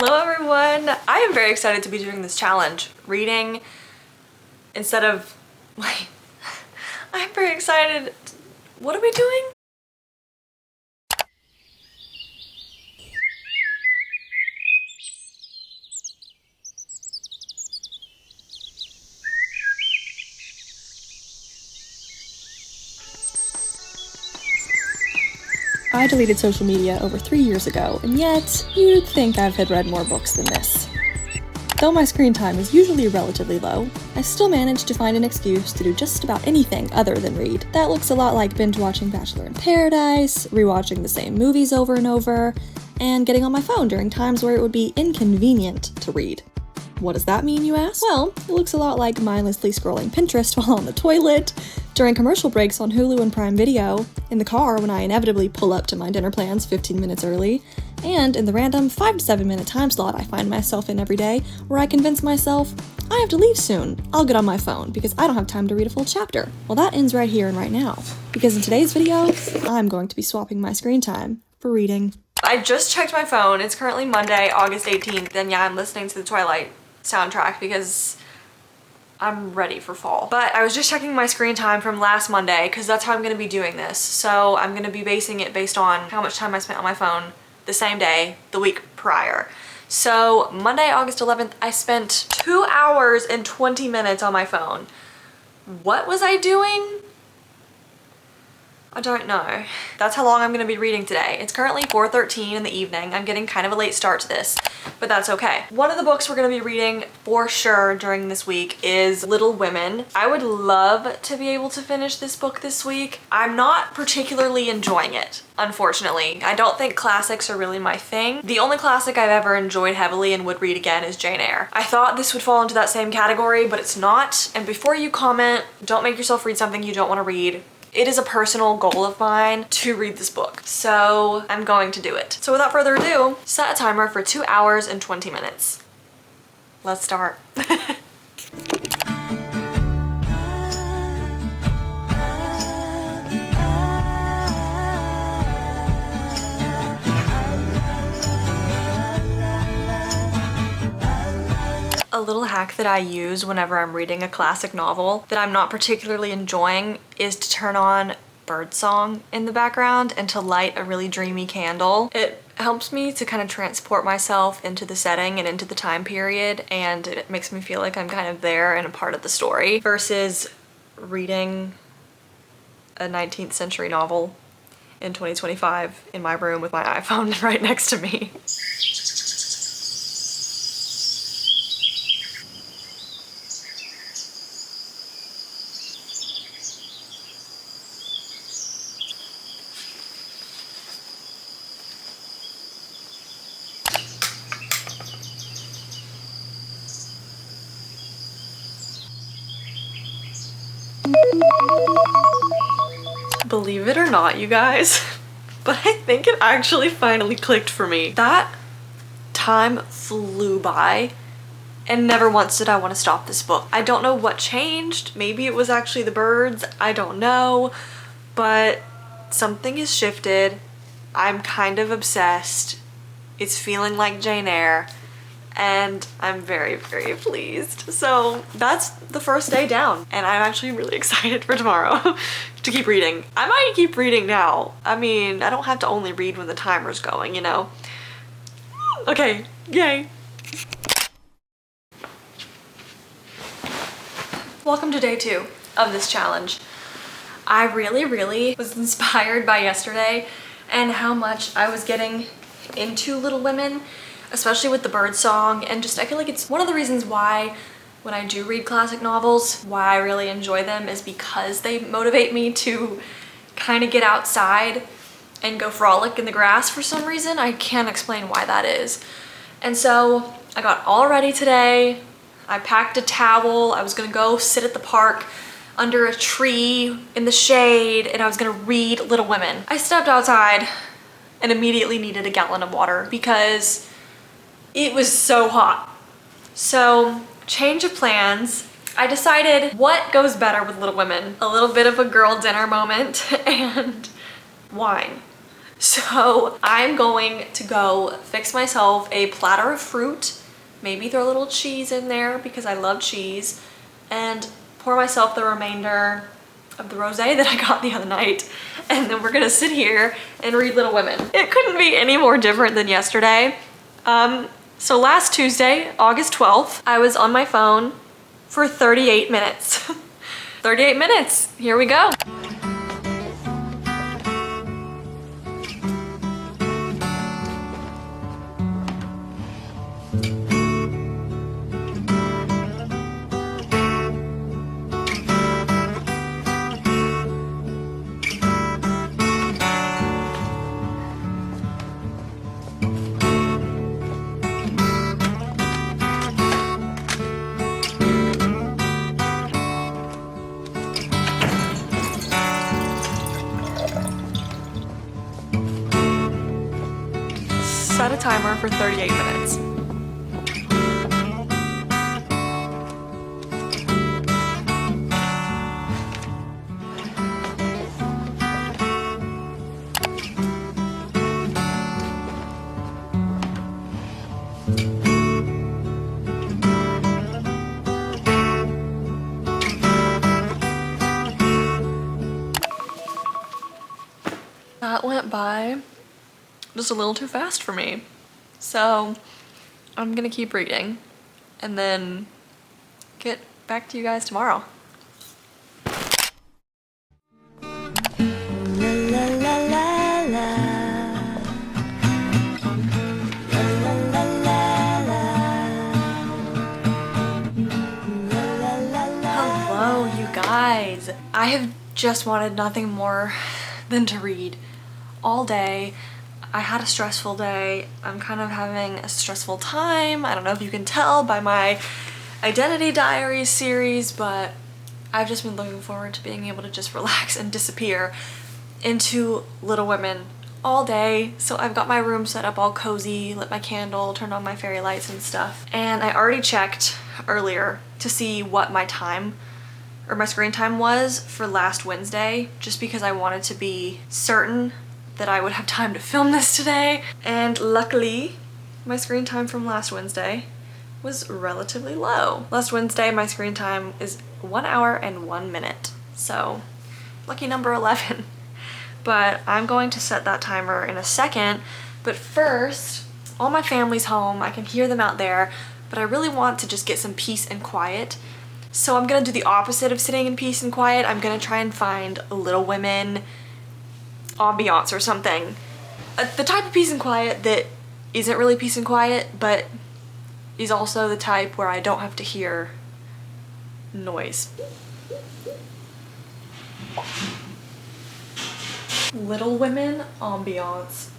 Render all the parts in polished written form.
Hello everyone! I am very excited to be doing this challenge. Reading instead of... Wait. I'm very excited. What are we doing? I deleted social media over 3 years ago, and yet, you'd think I had read more books than this. Though my screen time is usually relatively low, I still manage to find an excuse to do just about anything other than read. That looks a lot like binge-watching Bachelor in Paradise, rewatching the same movies over and over, and getting on my phone during times where it would be inconvenient to read. What does that mean, you ask? Well, it looks a lot like mindlessly scrolling Pinterest while on the toilet, during commercial breaks on Hulu and Prime Video, in the car when I inevitably pull up to my dinner plans 15 minutes early, and in the random 5 to 7 minute time slot I find myself in every day where I convince myself, I have to leave soon, I'll get on my phone because I don't have time to read a full chapter. Well, that ends right here and right now, because in today's video, I'm going to be swapping my screen time for reading. I just checked my phone. It's currently Monday, August 18th, and yeah, I'm listening to the Twilight soundtrack because I'm ready for fall. But I was just checking my screen time from last Monday because that's how I'm going to be doing this. So I'm going to be basing it based on how much time I spent on my phone the same day the week prior. So Monday, August 11th, I spent 2 hours and 20 minutes on my phone. What was I doing? I don't know. That's how long I'm gonna be reading today. It's currently 4:13 in the evening. I'm getting kind of a late start to this, but that's okay. One of the books we're gonna be reading for sure during this week is Little Women. I would love to be able to finish this book this week. I'm not particularly enjoying it, unfortunately. I don't think classics are really my thing. The only classic I've ever enjoyed heavily and would read again is Jane Eyre. I thought this would fall into that same category, but it's not. And before you comment, don't make yourself read something you don't want to read. It is a personal goal of mine to read this book, so I'm going to do it. So without further ado, set a timer for 2 hours and 20 minutes. Let's start. A little hack that I use whenever I'm reading a classic novel that I'm not particularly enjoying is to turn on birdsong in the background and to light a really dreamy candle. It helps me to kind of transport myself into the setting and into the time period, and it makes me feel like I'm kind of there and a part of the story versus reading a 19th century novel in 2025 in my room with my iPhone right next to me. Believe it or not, you guys, but I think it actually finally clicked for me. That time flew by and never once did I want to stop this book. I don't know what changed. Maybe it was actually the birds. I don't know, but something has shifted. I'm kind of obsessed. It's feeling like Jane Eyre, and I'm very, very pleased. So that's the first day down, and I'm actually really excited for tomorrow to keep reading. I might keep reading now. I mean, I don't have to only read when the timer's going, you know? Okay, yay. Welcome to day 2 of this challenge. I really was inspired by yesterday and how much I was getting into Little Women, especially with the bird song, and just I feel like it's one of the reasons why when I do read classic novels, why I really enjoy them is because they motivate me to kind of get outside and go frolic in the grass for some reason. I can't explain why that is. And so I got all ready today. I packed a towel. I was gonna go sit at the park under a tree in the shade and I was gonna read Little Women. I stepped outside and immediately needed a gallon of water because it was so hot. So, change of plans. I decided what goes better with Little Women? A little bit of a girl dinner moment and wine. So I'm going to go fix myself a platter of fruit, maybe throw a little cheese in there because I love cheese, and pour myself the remainder of the rosé that I got the other night. And then we're gonna sit here and read Little Women. It couldn't be any more different than yesterday. So last Tuesday, August 12th, I was on my phone for 38 minutes. 38 minutes, here we go. Set a timer for 38 minutes. That went by just a little too fast for me. So I'm gonna keep reading and then get back to you guys tomorrow. Hello, you guys. I have just wanted nothing more than to read all day. I had a stressful day. I'm kind of having a stressful time. I don't know if you can tell by my Identity Diaries series, but I've just been looking forward to being able to just relax and disappear into Little Women all day. So I've got my room set up all cozy, lit my candle, turned on my fairy lights and stuff. And I already checked earlier to see what my time or my screen time was for last Wednesday, just because I wanted to be certain that I would have time to film this today. And luckily, my screen time from last Wednesday was relatively low. Last Wednesday, my screen time is 1 hour and 1 minute. So, lucky number 11. But I'm going to set that timer in a second. But first, all my family's home. I can hear them out there, but I really want to just get some peace and quiet. So I'm gonna do the opposite of sitting in peace and quiet. I'm gonna try and find a Little Women ambiance or something. The type of peace and quiet that isn't really peace and quiet, but is also the type where I don't have to hear noise. Little Women ambiance.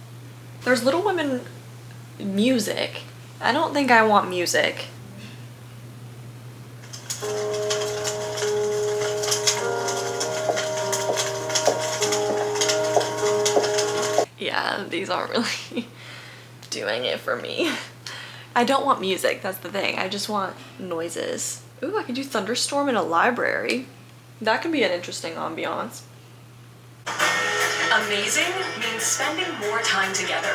There's Little Women music. I don't think I want music. Yeah, these aren't really doing it for me. I don't want music, that's the thing. I just want noises. Ooh, I could do thunderstorm in a library. That could be an interesting ambiance. Amazing means spending more time together.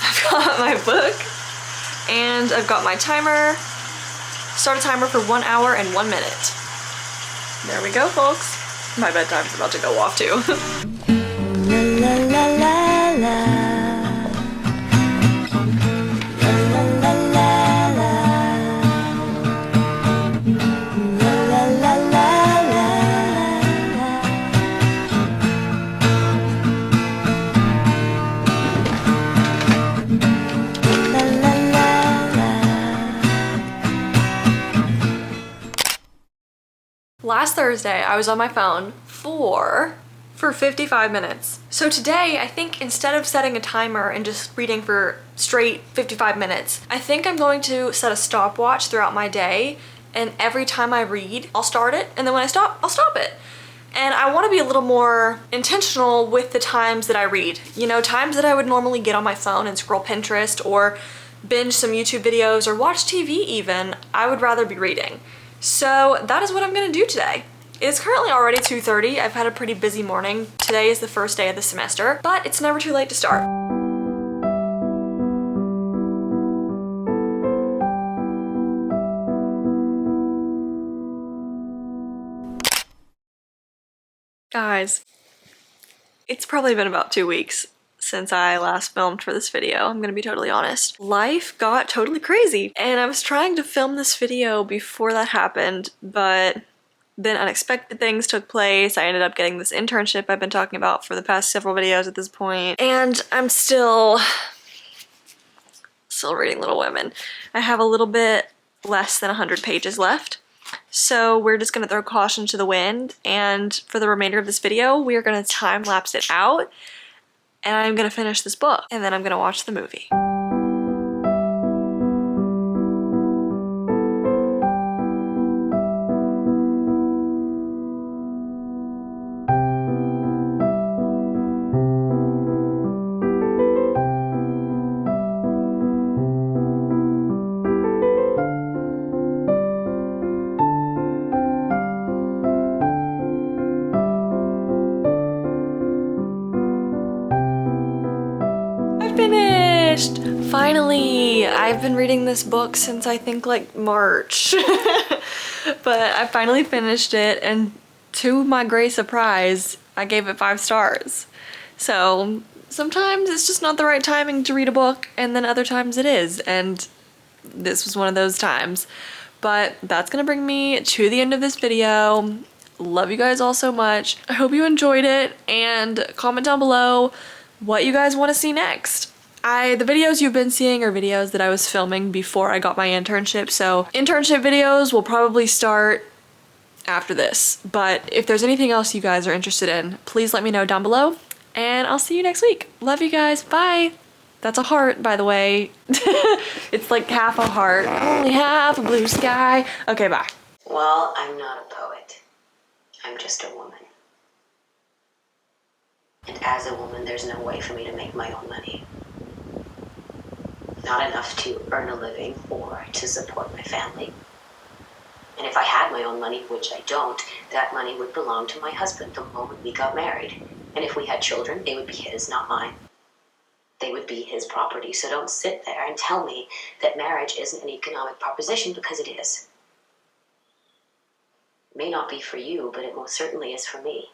I've got my book and I've got my timer. Start a timer for 1 hour and 1 minute. There we go, folks. My bedtime's about to go off too. La, la, la, la. Last Thursday, I was on my phone for 55 minutes. So today, I think instead of setting a timer and just reading for straight 55 minutes, I think I'm going to set a stopwatch throughout my day, and every time I read, I'll start it, and then when I stop, I'll stop it. And I want to be a little more intentional with the times that I read. You know, times that I would normally get on my phone and scroll Pinterest or binge some YouTube videos or watch TV even, I would rather be reading. So that is what I'm gonna do today, It's currently already 2:30. I've had a pretty busy morning. Today is the first day of the semester, but it's never too late to start. Guys, it's probably been about 2 weeks since I last filmed for this video. I'm gonna be totally honest. Life got totally crazy, and I was trying to film this video before that happened, but then unexpected things took place. I ended up getting this internship I've been talking about for the past several videos at this point, and I'm still reading Little Women. I have a little bit less than 100 pages left. So we're just gonna throw caution to the wind, and for the remainder of this video, we are gonna time lapse it out, and I'm gonna finish this book, and then I'm gonna watch the movie. Finished! Finally! I've been reading this book since I think like March. But I finally finished it, and to my great surprise, I gave it 5 stars. So sometimes it's just not the right timing to read a book, and then other times it is, and this was one of those times. But that's gonna bring me to the end of this video. Love you guys all so much. I hope you enjoyed it, and comment down below what you guys want to see next. The videos you've been seeing are videos that I was filming before I got my internship, so internship videos will probably start after this. But if there's anything else you guys are interested in, please let me know down below, and I'll see you next week. Love you guys, bye! That's a heart, by the way. It's like half a heart, only half a blue sky. Okay, bye. Well, I'm not a poet. I'm just a woman. And as a woman, there's no way for me to make my own money. Not enough to earn a living or to support my family. And if I had my own money, which I don't, that money would belong to my husband the moment we got married. And if we had children, they would be his, not mine. They would be his property. So don't sit there and tell me that marriage isn't an economic proposition, because it is. It may not be for you, but it most certainly is for me.